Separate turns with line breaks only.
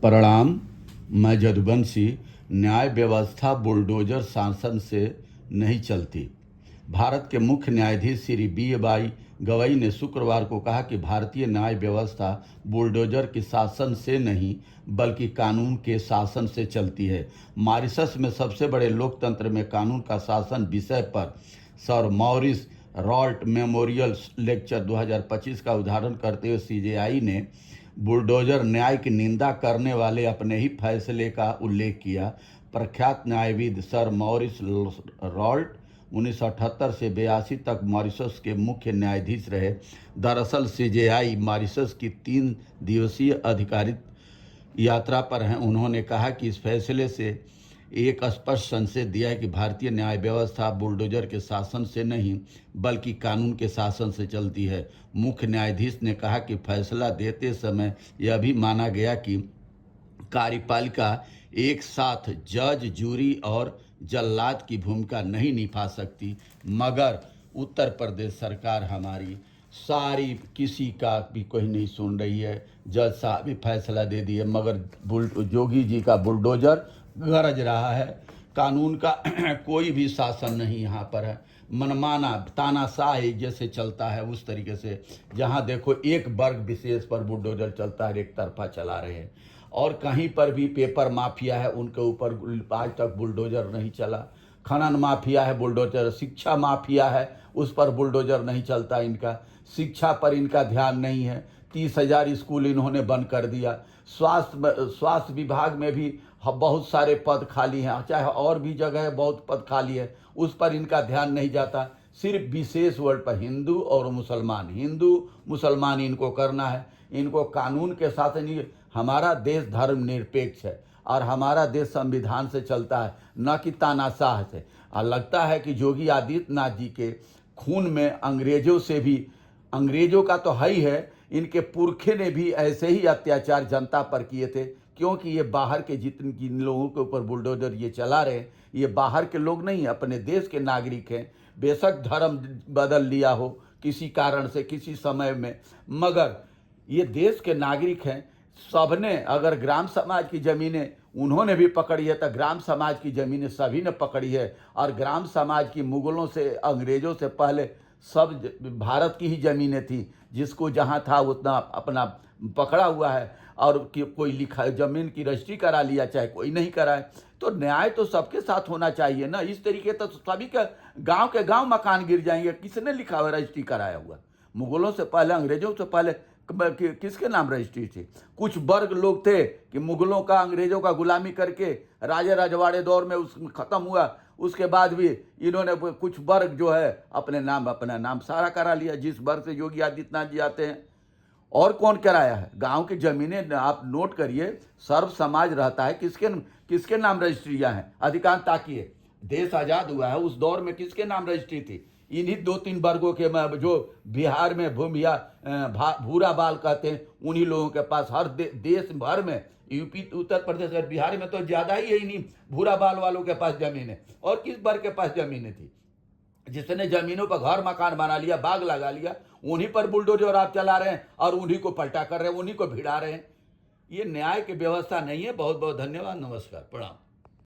प्रणाम। मैं जदुवंशी। न्याय व्यवस्था बुलडोजर शासन से नहीं चलती। भारत के मुख्य न्यायाधीश श्री बी गवई ने शुक्रवार को कहा कि भारतीय न्याय व्यवस्था बुलडोजर के शासन से नहीं बल्कि कानून के शासन से चलती है। मॉरिशस में सबसे बड़े लोकतंत्र में कानून का शासन विषय पर sir Morris Raoult memorial lecture 2025 का उदाहरण करते हुए सीजेआई ने बुलडोजर न्याय की निंदा करने वाले अपने ही फैसले का उल्लेख किया। प्रख्यात न्यायविद सर मॉरिस रॉल्ट 1978 से 82 तक मॉरिशस के मुख्य न्यायाधीश रहे। दरअसल सीजेआई मॉरिशस की 3 दिवसीय आधिकारिक यात्रा पर हैं। उन्होंने कहा कि इस फैसले से एक स्पष्ट संदेश दिया है कि भारतीय न्याय व्यवस्था बुलडोजर के शासन से नहीं बल्कि कानून के शासन से चलती है। मुख्य न्यायाधीश ने कहा कि फैसला देते समय यह भी माना गया कि कार्यपालिका एक साथ जज, जूरी और जल्लाद की भूमिका नहीं निभा सकती, मगर उत्तर प्रदेश सरकार हमारी सारी किसी का भी कोई नहीं सुन रही है। जज साहब भी फैसला दे दिए मगर जोगी जी का बुलडोजर गरज रहा है। कानून का कोई भी शासन नहीं यहाँ पर है। मनमाना तानाशाही जैसे चलता है उस तरीके से, जहाँ देखो एक वर्ग विशेष पर बुलडोजर चलता है, एक तरफा चला रहे हैं। और कहीं पर भी पेपर माफिया है उनके ऊपर आज तक बुलडोजर नहीं चला। खनन माफिया है बुलडोजर, शिक्षा माफिया है उस पर बुलडोजर नहीं चलता इनका। शिक्षा पर इनका ध्यान नहीं है। 30,000 स्कूल इन्होंने बंद कर दिया। स्वास्थ्य विभाग में भी बहुत सारे पद खाली हैं, चाहे और भी जगह बहुत पद खाली है, उस पर इनका ध्यान नहीं जाता। सिर्फ विशेष वर्ड पर हिंदू और मुसलमान, हिंदू मुसलमान इनको करना है। इनको कानून के साथ नहीं। हमारा देश धर्मनिरपेक्ष है और हमारा देश संविधान से चलता है, न कि तानाशाह से। और लगता है कि योगी आदित्यनाथ जी के खून में अंग्रेजों से भी, अंग्रेजों का तो है ही है, इनके पुरखे ने भी ऐसे ही अत्याचार जनता पर किए थे। क्योंकि ये बाहर के जिन लोगों के ऊपर बुलडोजर ये चला रहे हैं, ये बाहर के लोग नहीं, अपने देश के नागरिक हैं। बेशक धर्म बदल लिया हो किसी कारण से किसी समय में, मगर ये देश के नागरिक हैं। सबने, अगर ग्राम समाज की ज़मीनें उन्होंने भी पकड़ी है तो ग्राम समाज की ज़मीनें सभी ने पकड़ी है। और ग्राम समाज की मुगलों से, अंग्रेज़ों से पहले सब भारत की ही ज़मीनें थी, जिसको जहाँ था उतना अपना पकड़ा हुआ है। और कोई लिखा ज़मीन की रजिस्ट्री करा लिया, चाहे कोई नहीं कराए। तो न्याय तो सबके साथ होना चाहिए ना। इस तरीके तो सभी के गांव मकान गिर जाएंगे। किसने लिखा हुआ रजिस्ट्री कराया हुआ? मुगलों से पहले, अंग्रेजों से पहले किसके नाम रजिस्ट्री थी? कुछ वर्ग लोग थे कि मुगलों का, अंग्रेजों का गुलामी करके राजे रजवाड़े दौर में उसमें ख़त्म हुआ। उसके बाद भी इन्होंने कुछ वर्ग जो है अपना नाम सारा करा लिया, जिस वर्ग से योगी आदित्यनाथ जी आते हैं। और कौन कराया है? गांव की ज़मीनें आप नोट करिए, सर्व समाज रहता है। किसके नाम रजिस्ट्रियाँ हैं? अधिकांश ताकिए, देश आज़ाद हुआ है उस दौर में किसके नाम रजिस्ट्री थी? इन्हीं 2-3 वर्गों के, जो बिहार में भूमिया भूरा बाल कहते हैं, उन्हीं लोगों के पास हर देश भर में, यूपी, उत्तर प्रदेश और बिहार में तो ज़्यादा ही है इन्हीं भूरा बाल वालों के पास ज़मीन है। और किस वर्ग के पास ज़मीनें थी? जिसने ज़मीनों पर घर मकान बना लिया, बाग लगा लिया, उन्हीं पर बुलडोजर आप चला रहे हैं और उन्हीं को पलटा कर रहे हैं, उन्हीं को भिड़ा रहे हैं। ये न्याय की व्यवस्था नहीं है। बहुत बहुत धन्यवाद। नमस्कार, प्रणाम।